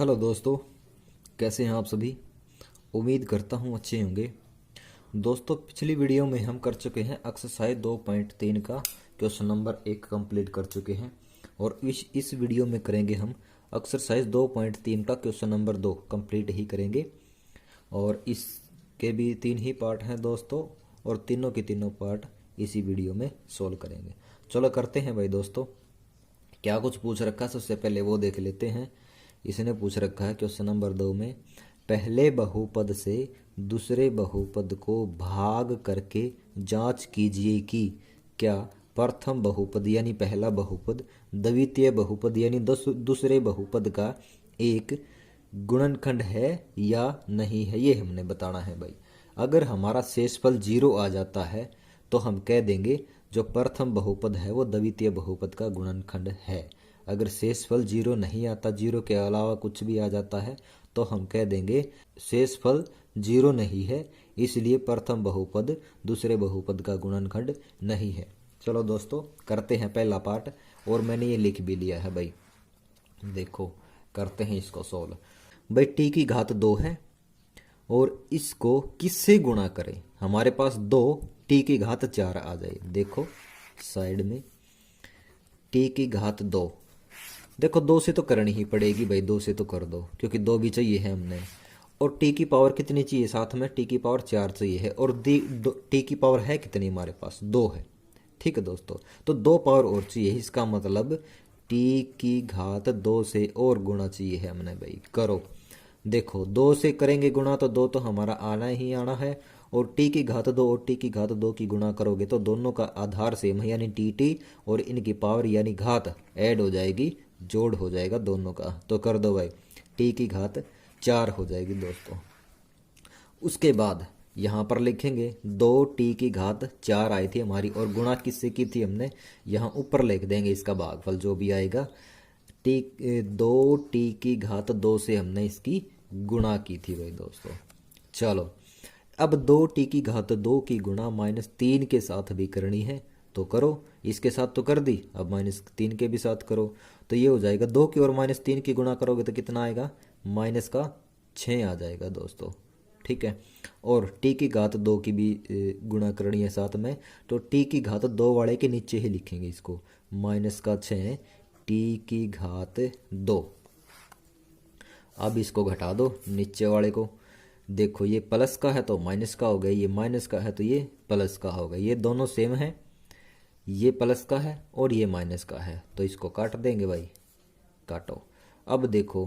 Hello दोस्तों, कैसे हैं आप सभी। उम्मीद करता हूँ अच्छे होंगे। दोस्तों, पिछली वीडियो में हम कर चुके हैं एक्सरसाइज 2.3 का क्वेश्चन नंबर 1 कंप्लीट कर चुके हैं और इस वीडियो में करेंगे हम एक्सरसाइज 2.3 का क्वेश्चन नंबर 2 कंप्लीट ही करेंगे। और इसके भी 3 ही पार्ट हैं दोस्तों, और तीनों के तीनों पार्ट इसी वीडियो में सोल्व करेंगे। चलो करते हैं भाई दोस्तों। क्या कुछ पूछ रखा है सबसे पहले वो देख लेते हैं। इसने पूछ रखा है क्वेश्चन नंबर 2 में, पहले बहुपद से दूसरे बहुपद को भाग करके जांच कीजिए कि क्या प्रथम बहुपद यानी पहला बहुपद द्वितीय बहुपद यानी दूसरे बहुपद का एक गुणनखंड है या नहीं है। ये हमने बताना है भाई। अगर हमारा शेषफल 0 आ जाता है तो हम कह देंगे जो प्रथम बहुपद है वो द्वितीय बहुपद का गुणनखंड है। अगर शेषफल 0 नहीं आता, 0 के अलावा कुछ भी आ जाता है, तो हम कह देंगे शेषफल 0 नहीं है, इसलिए प्रथम बहुपद दूसरे बहुपद का गुणनखंड नहीं है। चलो दोस्तों करते हैं पहला पार्ट, और मैंने ये लिख भी लिया है भाई। देखो करते हैं इसको सोल्व। भाई टी की घात 2 है और इसको किससे गुणा करें। हमारे पास 2 टी की घात 4 आ जाए। देखो साइड में टी की घात 2, देखो 2 से तो करनी ही पड़ेगी भाई, 2 से तो कर दो क्योंकि 2 भी चाहिए है हमने। और टी की पावर कितनी चाहिए साथ में, टी की पावर 4 चाहिए है। और टी की पावर है कितनी हमारे पास, 2 है। ठीक है दोस्तों, तो 2 पावर और चाहिए, इसका मतलब टी की घात 2 से और गुणा चाहिए है हमने भाई। करो, देखो 2 से करेंगे गुणा तो 2 तो हमारा आना ही आना है, और टी की घात 2 और टी की घात 2 की गुणा करोगे तो दोनों का आधार सेम है यानी टी, और इनकी पावर यानी घात ऐड हो जाएगी, जोड़ हो जाएगा दोनों का। तो कर दो भाई, टी की घात 4 हो जाएगी दोस्तों। उसके बाद यहाँ पर लिखेंगे 2 टी की घात 4 आई थी हमारी, और गुणा किससे की थी हमने, यहाँ ऊपर लिख देंगे इसका भागफल जो भी आएगा। टी 2 टी की घात 2 से हमने इसकी गुणा की थी भाई दोस्तों। चलो अब 2 टी की घात 2 की गुणा -3 के साथ भी करनी है तो करो। इसके साथ तो कर दी, अब -3 के भी साथ करो। तो ये हो जाएगा 2 की और -3 की गुणा करोगे तो कितना आएगा, -6 आ जाएगा दोस्तों। ठीक है, और टी की घात 2 की भी गुणा करनी है साथ में, तो टी की घात 2 वाले के नीचे ही लिखेंगे इसको, -6 टी की घात 2। अब इसको घटा दो नीचे वाले को। देखो ये प्लस का है तो माइनस का हो गया, ये माइनस का है तो ये प्लस का हो गया। ये दोनों सेम है, ये प्लस का है और ये माइनस का है, तो इसको काट देंगे भाई। काटो। अब देखो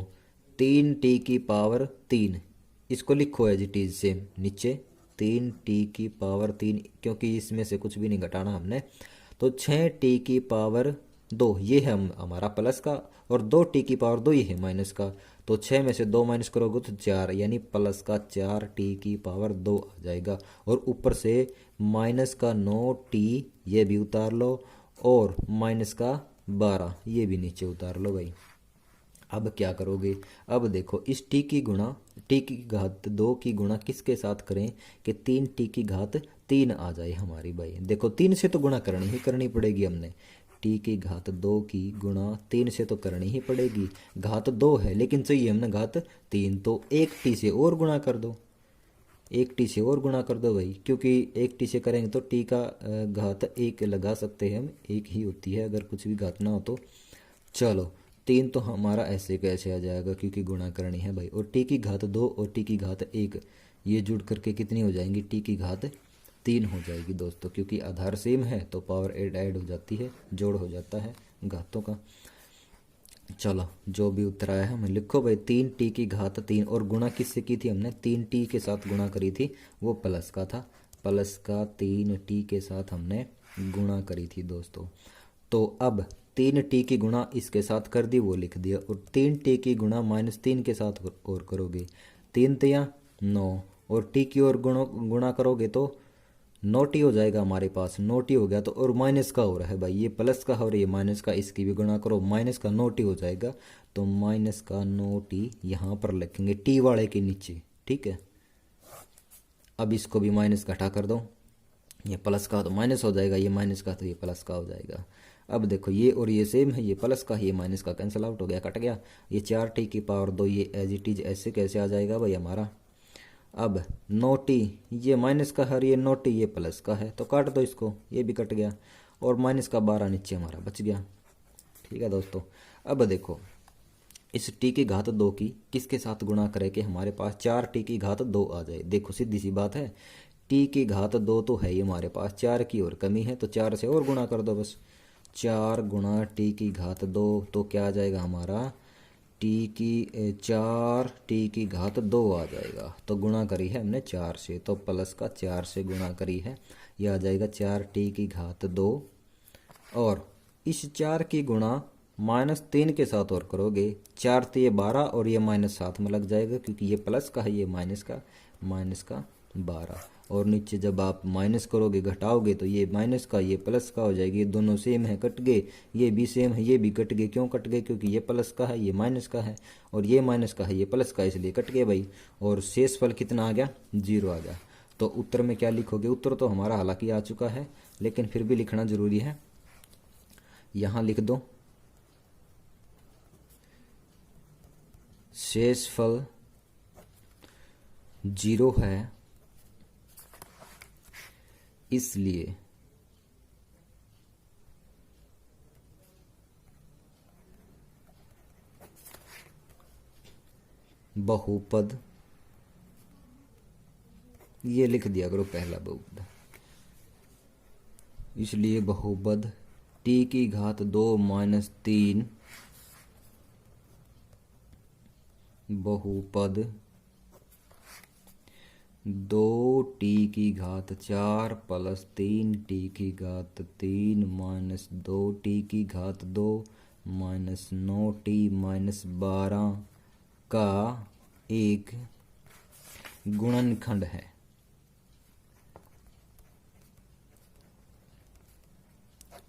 3 टी की पावर 3, इसको लिखो एज इट इज सेम नीचे, 3 टी की पावर 3, क्योंकि इसमें से कुछ भी नहीं घटाना हमने। तो 6 टी की पावर 2 ये है हमारा प्लस का, और 2 टी की पावर 2 ये है माइनस का। तो 6 में से 2 माइनस करोगे तो 4, यानी प्लस का 4 टी की पावर 2 आ जाएगा। और ऊपर से माइनस का 9 टी ये भी उतार लो, और माइनस का 12 ये भी नीचे उतार लो भाई। अब क्या करोगे, अब देखो इस टी की गुणा, टी की घात 2 की गुणा किसके साथ करें कि 3 टी की घात 3 आ जाए हमारी भाई। देखो 3 से तो गुणा करनी ही करनी पड़ेगी हमने, टी की घात 2 की गुणा 3 से तो करनी ही पड़ेगी। घात 2 है लेकिन चाहिए हमने घात 3, तो 1 टी से और गुणा कर दो, 1 टी से और गुणा कर दो भाई, क्योंकि 1 टी से करेंगे तो टी का घात 1 लगा सकते हैं हम, 1 ही होती है अगर कुछ भी घात ना हो तो। चलो 3 तो हमारा ऐसे कैसे आ जाएगा क्योंकि गुणा करनी है भाई। और टी की घात 2 और टी की घात 1 ये जुड़ करके कितनी हो जाएंगी, टी की घात 3 हो जाएगी दोस्तों, क्योंकि आधार सेम है तो पावर ऐड हो जाती है, जोड़ हो जाता है घातों का। चलो जो भी उत्तर आया है हमें लिखो भाई, 3 टी की घात 3, और गुणा किससे की थी हमने, 3 टी के साथ गुणा करी थी, वो प्लस का था, प्लस का 3 टी के साथ हमने गुणा करी थी दोस्तों। तो अब 3 टी की गुणा इसके साथ कर दी, वो लिख दिया, और 3 टी की गुणा -3 के साथ और करोगे, 3 तिया 9, और टी की ओर गुणा करोगे तो 9 टी हो जाएगा हमारे पास। 9 टी हो गया तो, और माइनस का हो रहा है भाई, ये प्लस का और ये माइनस का, इसकी भी गुणा करो, माइनस का 9 टी हो जाएगा। तो माइनस का 9 टी यहाँ पर लिखेंगे टी वाले के नीचे। ठीक है, अब इसको भी माइनस घटा कर दो, ये प्लस का तो माइनस हो जाएगा, ये माइनस का तो ये प्लस का हो जाएगा। अब देखो ये और ये सेम है, ये प्लस का, ये माइनस का कैंसिल आउट हो गया, कट गया। ये 4t² ये एज इट इज ऐसे कैसे आ जाएगा भाई हमारा। अब 9t ये माइनस का है और ये 9t ये प्लस का है, तो काट दो इसको, ये भी कट गया। और -12 नीचे हमारा बच गया। ठीक है दोस्तों। अब देखो इस t² की किसके साथ गुणा करें कि हमारे पास 4t² आ जाए। देखो सीधी सी बात है, t² तो है ही हमारे पास, 4 की और कमी है तो 4 से और गुणा कर दो बस। 4 गुणा t² तो क्या आ जाएगा हमारा, 4t² आ जाएगा। तो गुणा करी है हमने 4 से, तो प्लस का 4 से गुणा करी है, यह आ जाएगा 4t²। और इस 4 की गुणा -3 के साथ और करोगे, 4 तो ये 12 और ये -7 में लग जाएगा, क्योंकि ये प्लस का है ये माइनस का 12। और नीचे जब आप माइनस करोगे घटाओगे तो ये माइनस का ये प्लस का हो जाएगी, ये दोनों सेम है कट गए, ये भी सेम है ये भी कट गए। क्यों कट गए, क्योंकि ये प्लस का है ये माइनस का है, और ये माइनस का है ये प्लस का, इसलिए कट गए भाई। और शेष फल कितना आ गया, 0 आ गया। तो उत्तर में क्या लिखोगे, उत्तर तो हमारा हालांकि आ चुका है लेकिन फिर भी लिखना जरूरी है। यहाँ लिख दो शेषफल 0 है, इसलिए बहुपद, ये लिख दिया करो पहला बहुपद, इसलिए बहुपद t² - 3 बहुपद 2t² plus 3t³ minus 2t² minus 9t minus 12 का एक गुणनखंड है।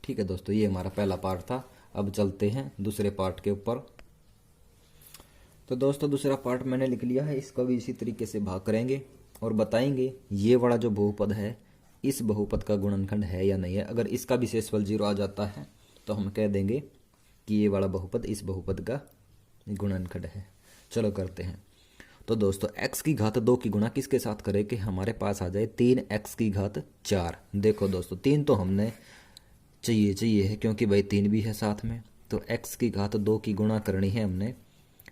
ठीक है दोस्तों, ये हमारा पहला पार्ट था। अब चलते हैं दूसरे पार्ट के ऊपर। तो दोस्तों दूसरा पार्ट मैंने लिख लिया है, इसको भी इसी तरीके से भाग करेंगे और बताएंगे ये वाला जो बहुपद है इस बहुपद का गुणनखंड है या नहीं है। अगर इसका भी शेषफल 0 आ जाता है तो हम कह देंगे कि ये वाला बहुपद इस बहुपद का गुणनखंड है। चलो करते हैं। तो दोस्तों x² की गुणा किसके साथ करें कि हमारे पास आ जाए 3x²। देखो दोस्तों 3 तो हमने चाहिए है क्योंकि भाई 3 भी है साथ में, तो x² की गुणा करनी है हमने।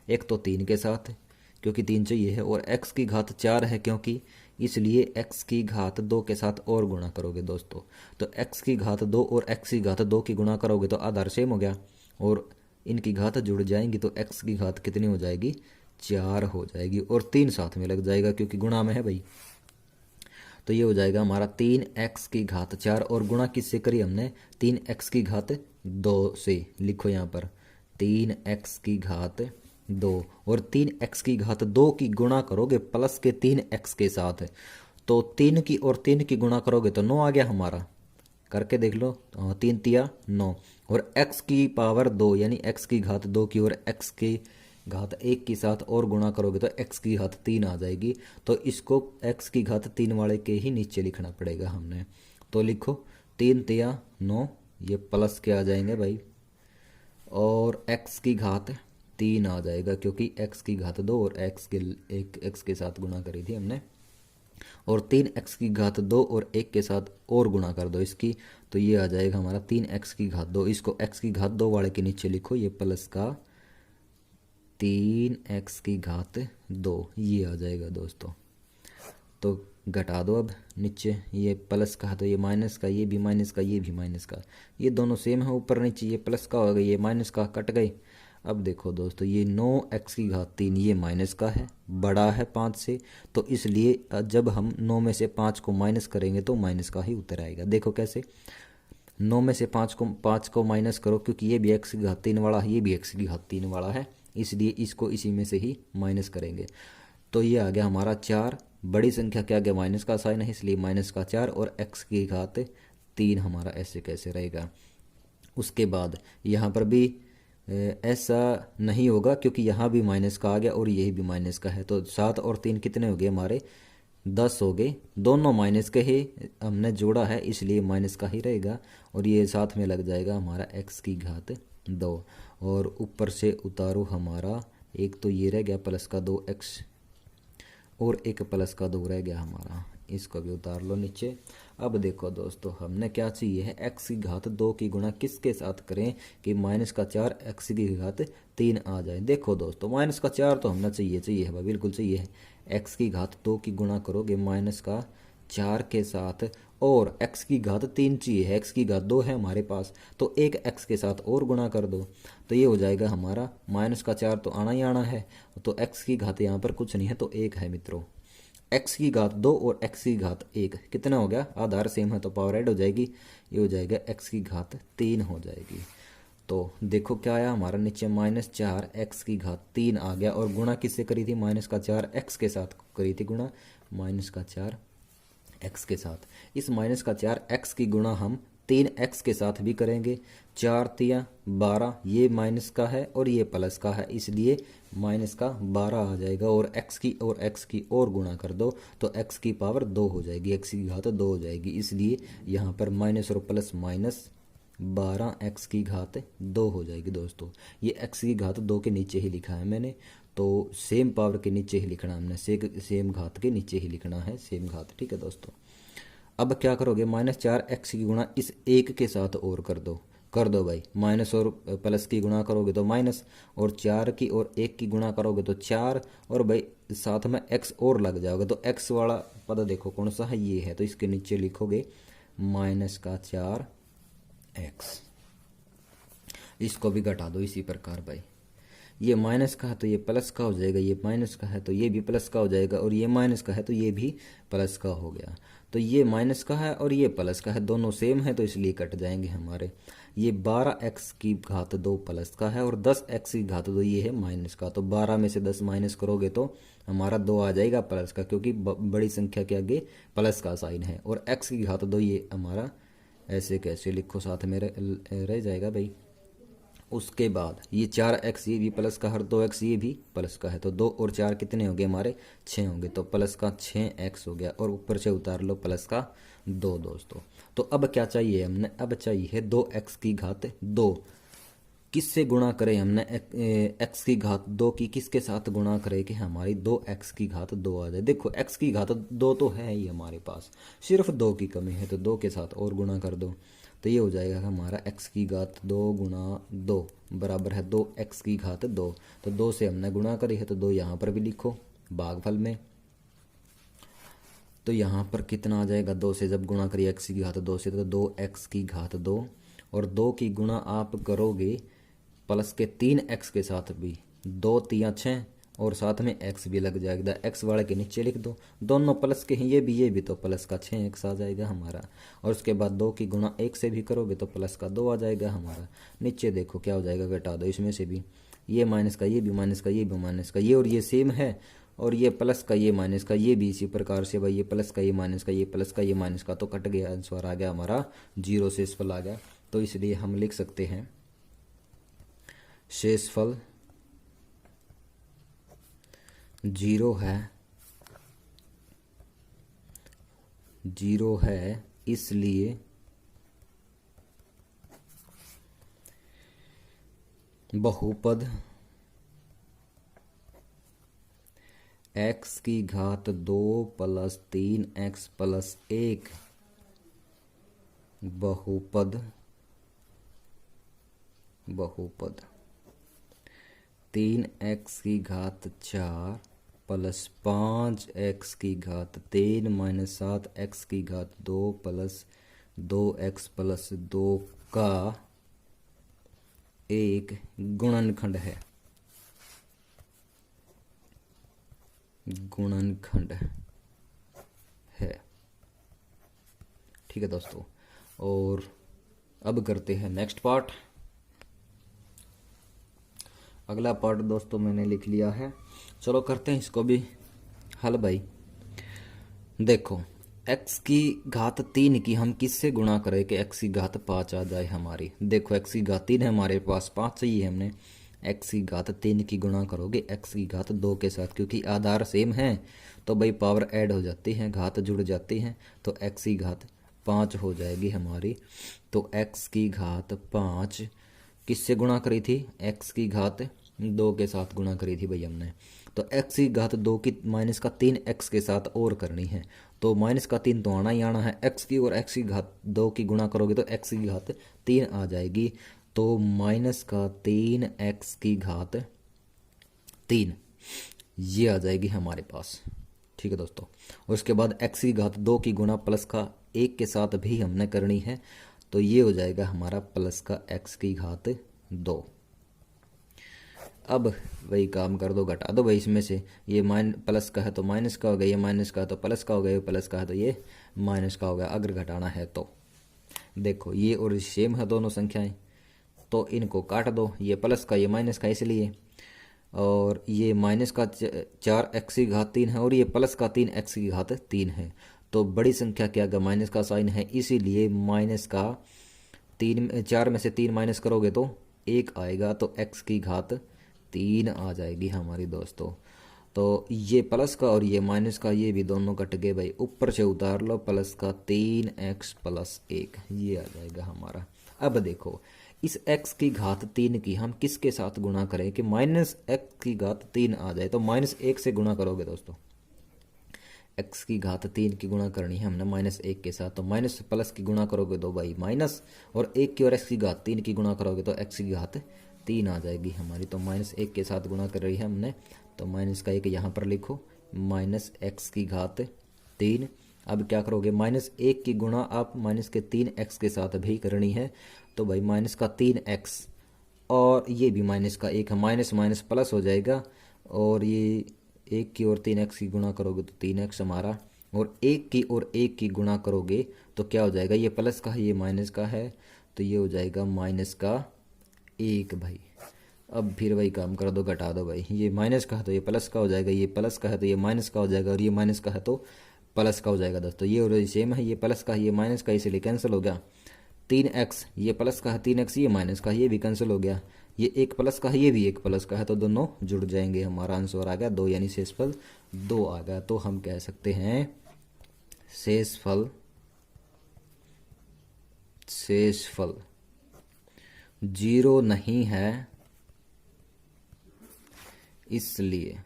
एक तो 3 के साथ क्योंकि 3 चाहिए है, और x4 है क्योंकि, इसलिए x² के साथ और गुणा करोगे दोस्तों। तो x² और x² की गुणा करोगे तो आधार सेम हो गया और इनकी घात जुड़ जाएंगी तो x की घात कितनी हो जाएगी, 4 हो जाएगी। और 3 साथ में लग जाएगा क्योंकि गुणा में है भाई, तो ये हो जाएगा हमारा 3x4। और गुणा किससे करी हमने, 3x2 से। लिखो यहाँ पर 3x2 और 3x2 की गुणा करोगे प्लस के 3x के साथ, तो 3 की और 3 की गुणा करोगे तो 9 आ गया हमारा। करके देख लो, 3 तिया 9, और x² यानी x² की और x1 के साथ और गुणा करोगे तो x3 आ जाएगी। तो इसको x3 वाले के ही नीचे लिखना पड़ेगा हमने। तो लिखो 3 तिया 9, ये प्लस के आ जाएंगे भाई, और x3 आ जाएगा क्योंकि x2 और x के साथ गुणा करी थी हमने। और 3x2 और 1 के साथ और गुणा कर दो इसकी, तो ये आ जाएगा हमारा 3x2। इसको x2 वाले के नीचे लिखो, ये प्लस का 3x2 ये आ जाएगा दोस्तों। तो घटा दो अब नीचे, ये प्लस का तो ये माइनस का, ये भी माइनस का, ये भी माइनस का, ये दोनों सेम है ऊपर नीचे, ये प्लस का हो गया ये माइनस का, कट गए। अब देखो दोस्तों ये 9x3 ये माइनस का है, बड़ा है 5 से, तो इसलिए जब हम 9 में से 5 को माइनस करेंगे तो माइनस का ही उत्तर आएगा। देखो कैसे, 9 में से 5 को माइनस करो क्योंकि ये भी x3 वाला है, ये भी x3 वाला है, इसलिए इसको इसी में से ही माइनस करेंगे। तो ये आ गया हमारा 4, बड़ी संख्या क्या आ गया, माइनस का साइन है इसलिए -4, और x3 हमारा ऐसे कैसे रहेगा। उसके बाद यहाँ पर भी ऐसा नहीं होगा क्योंकि यहाँ भी माइनस का आ गया और यही भी माइनस का है, तो 7 और 3 कितने हो गए हमारे 10 हो गए, दोनों माइनस के ही हमने जोड़ा है इसलिए माइनस का ही रहेगा, और ये साथ में लग जाएगा हमारा x की घात 2, और ऊपर से उतारो हमारा एक तो ये रह गया प्लस का 2x, और एक प्लस का 2 रह गया हमारा, इसको भी उतार लो नीचे। अब देखो दोस्तों हमने क्या चाहिए है, x की घात 2 की गुणा किसके साथ करें कि माइनस का 4 x की घात 3 आ जाए। देखो दोस्तों माइनस का 4 तो हमने चाहिए है, बिल्कुल चाहिए है। x की घात 2 की गुणा करोगे माइनस का 4 के साथ, और x की घात 3 चाहिए है, x की घात 2 है हमारे पास, तो एक x के साथ और गुणा कर दो, तो ये हो जाएगा हमारा माइनस का 4 तो आना ही आना है, तो x की घात यहाँ पर कुछ नहीं है तो 1 है मित्रों। x की घात 2 और x की घात 1 कितना हो गया, आधार सेम है तो पावर ऐड हो जाएगी, ये हो जाएगा x की घात 3 हो जाएगी। तो देखो क्या आया हमारा नीचे -4 x की घात 3 आ गया, और गुणा किससे करी थी, माइनस का 4 x के साथ करी थी गुणा, माइनस का 4 x के साथ। इस माइनस का 4 x की गुणा हम 3x के साथ भी करेंगे, 4 तिया 12, ये माइनस का है और ये प्लस का है, इसलिए माइनस का 12 आ जाएगा, और x की और गुणा कर दो तो x की पावर 2 हो जाएगी, x की घात 2 हो जाएगी, इसलिए यहाँ पर माइनस और प्लस माइनस 12 x की घात 2 हो जाएगी। दोस्तों ये x की घात 2 के नीचे ही लिखा है मैंने, तो सेम पावर के नीचे ही लिखना हमने, सेम घात के नीचे ही लिखना है, सेम घात, ठीक है दोस्तों। अब क्या करोगे, -4 x की गुणा इस एक के साथ और कर दो भाई, माइनस और प्लस की गुणा करोगे तो माइनस, और 4 की और 1 की गुणा करोगे तो 4, और भाई साथ में x और लग जाओगे, तो x वाला पद देखो कौन सा है, ये है, तो इसके नीचे लिखोगे माइनस का 4x, इसको भी घटा दो इसी प्रकार भाई, ये माइनस का है तो ये प्लस का हो जाएगा, ये माइनस का है तो ये भी प्लस का हो जाएगा, और ये माइनस का है तो ये भी प्लस का हो गया, तो ये माइनस का है और ये प्लस का है, दोनों सेम है तो इसलिए कट जाएंगे हमारे। ये 12x की घात 2 प्लस का है, और 10x की घात 2 ये है माइनस का, तो 12 में से 10 माइनस करोगे तो हमारा 2 आ जाएगा प्लस का, क्योंकि बड़ी संख्या के आगे प्लस का साइन है, और x की घात 2 ये हमारा ऐसे कैसे लिखो साथ में रह जाएगा भाई। उसके बाद ये 4x ये भी प्लस का, हर 2x ये भी प्लस का है, तो 2 और 4 कितने होंगे हमारे, 6 होंगे, तो प्लस का 6x हो गया, और ऊपर से उतार लो प्लस का 2 दोस्तों। तो अब क्या चाहिए हमने, अब चाहिए 2x की घात 2, किससे गुणा करें हमने, x की घात 2 की किसके साथ गुणा करें कि हमारी 2x की घात 2 आ जाए। देखो x की घात 2 तो है ही हमारे पास, सिर्फ 2 की कमी है, तो 2 के साथ और गुणा कर दो, तो ये हो जाएगा हमारा x की घात 2 गुणा 2 बराबर है 2x की घात 2, तो 2 से हमने गुणा करी है तो 2 यहाँ पर भी लिखो भागफल में, तो यहाँ पर कितना आ जाएगा, 2 से जब गुणा करिए x की घात 2 से तो 2x की घात 2, और 2 की गुणा आप करोगे प्लस के 3x के साथ भी, 2 तिया 6, और साथ में x भी लग जाएगा, x वाले के नीचे लिख दो, दोनों प्लस के हैं, ये भी तो प्लस का 6x आ जाएगा हमारा, और उसके बाद 2 की गुणा 1 से भी करोगे तो प्लस का 2 आ जाएगा हमारा। नीचे देखो क्या हो जाएगा, घटा दो इसमें से भी, ये माइनस का ये भी माइनस का ये भी माइनस का, ये और ये सेम है, और ये प्लस का ये माइनस का ये भी इसी प्रकार से भाई, ये प्लस का ये माइनस का ये प्लस का ये माइनस का, तो कट गया, आंसर आ गया हमारा 0 शेषफल आ गया। तो इसलिए हम लिख सकते हैं शेषफल 0 है, इसलिए बहुपद x की घात 2 प्लस 3x प्लस 1 बहुपद 3x की घात 4 प्लस 5x की घात 3 माइनस 7x की घात 2 प्लस 2x प्लस 2 का एक गुणनखंड है, ठीक है दोस्तों। और अब करते हैं नेक्स्ट पार्ट। अगला पार्ट दोस्तों मैंने लिख लिया है, चलो करते हैं इसको भी हल भाई। देखो x की घात 3 की हम किससे गुणा करें कि x की घात 5 आ जाए हमारी। देखो x की घात 3 है हमारे पास, 5 चाहिए हमने, एक्स की घात 3 की गुणा करोगे एक्स की घात 2 के साथ, क्योंकि आधार सेम है तो भाई पावर ऐड हो जाती है, घात जुड़ जाती हैं, तो एक्स की घात 5 हो जाएगी हमारी। तो एक्स की घात 5 किससे गुणा करी थी? एक्स की घात 2 के साथ गुणा करी थी भाई हमने। तो एक्स की घात 2 की माइनस का 3 एक्स के साथ और करनी है, तो माइनस का 3 तो आना ही आना है। एक्स की और एक्स की घात 2 की गुणा करोगे तो एक्स की घात 3 आ जाएगी, तो माइनस का 3 एक्स की घात 3 ये आ जाएगी हमारे पास। ठीक है दोस्तों, और उसके बाद एक्स की घात 2 की गुणा प्लस का 1 के साथ भी हमने करनी है, तो ये हो जाएगा हमारा प्लस का एक्स की घात 2। अब वही काम कर दो, घटा दो भाई इसमें से, ये प्लस का है तो माइनस का हो गया, ये माइनस का है तो प्लस का हो गया, ये प्लस का है तो ये माइनस का हो गया। अगर घटाना है तो देखो ये और सेम है दोनों संख्याएं, तो इनको काट दो, ये प्लस का ये माइनस का इसलिए, और ये माइनस का 4 एक्स की घात 3 है और ये प्लस का 3 एक्स की घात 3 है। तो बड़ी संख्या के आगे माइनस का साइन है, इसीलिए माइनस का 4 में से 3 माइनस करोगे तो 1 आएगा, तो एक्स की घात 3 आ जाएगी हमारी दोस्तों। तो ये प्लस का और ये माइनस का ये भी दोनों कट गए भाई, ऊपर से उतार लो, प्लस का 3x प्लस 1 ये आ जाएगा हमारा। अब देखो इस x की घात 3 की हम किसके साथ गुणा करें कि माइनस एक्स की घात 3 आ जाए, तो -1 से गुणा करोगे दोस्तों। x की घात 3 की गुणा करनी है हमने -1 के साथ, तो माइनस प्लस की गुणा करोगे तो भाई माइनस, और 1 की और x की घात 3 की गुणा करोगे तो x की घात 3 आ जाएगी हमारी। तो -1 के साथ गुणा कर रही है हमने, तो माइनस का 1 यहाँ पर लिखो, -x की घात 3। अब क्या करोगे, -1 की गुणा आप माइनस के 3x के साथ भी करनी है, तो भाई माइनस का 3x और ये भी माइनस का 1 है, माइनस माइनस प्लस हो जाएगा, और ये 1 की और 3x की गुणा करोगे तो 3x हमारा, और 1 की और 1 की गुणा करोगे तो क्या हो जाएगा, ये प्लस का है ये माइनस का है, तो ये हो जाएगा माइनस का 1 भाई। अब फिर वही काम कर दो, घटा दो भाई, ये माइनस का है तो ये प्लस का हो जाएगा, ये प्लस का है तो ये माइनस का हो जाएगा, और ये माइनस का है तो प्लस का हो जाएगा दोस्तों। ये और सेम है, ये प्लस का है ये माइनस का, इसलिए कैंसिल हो गया। 3x ये प्लस का है, 3x ये माइनस का है, ये भी कैंसिल हो गया। ये 1 प्लस का है, ये भी 1 प्लस का है, तो दोनों जुड़ जाएंगे। हमारा आंसर आ गया 2, यानी शेषफल 2 आ गया। तो हम कह सकते हैं शेषफल 0 नहीं है, इसलिए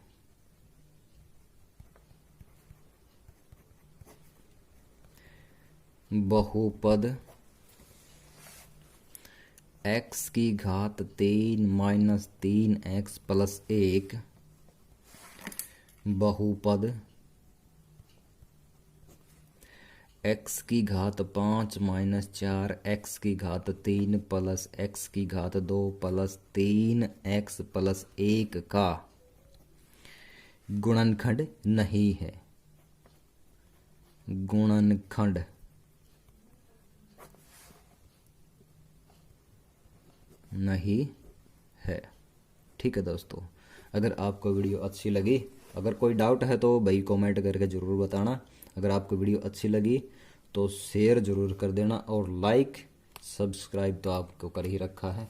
बहुपद x की घात 3 माइनस 3x प्लस 1 बहुपद x की घात 5 माइनस 4x की घात 3 प्लस x की घात 2 प्लस 3x प्लस 1 का गुणनखंड नहीं है। गुणनखंड नहीं है। ठीक है दोस्तों, अगर आपको वीडियो अच्छी लगी, अगर कोई डाउट है तो भाई कमेंट करके ज़रूर बताना। अगर आपको वीडियो अच्छी लगी तो शेयर ज़रूर कर देना, और लाइक सब्सक्राइब तो आपको कर ही रखा है।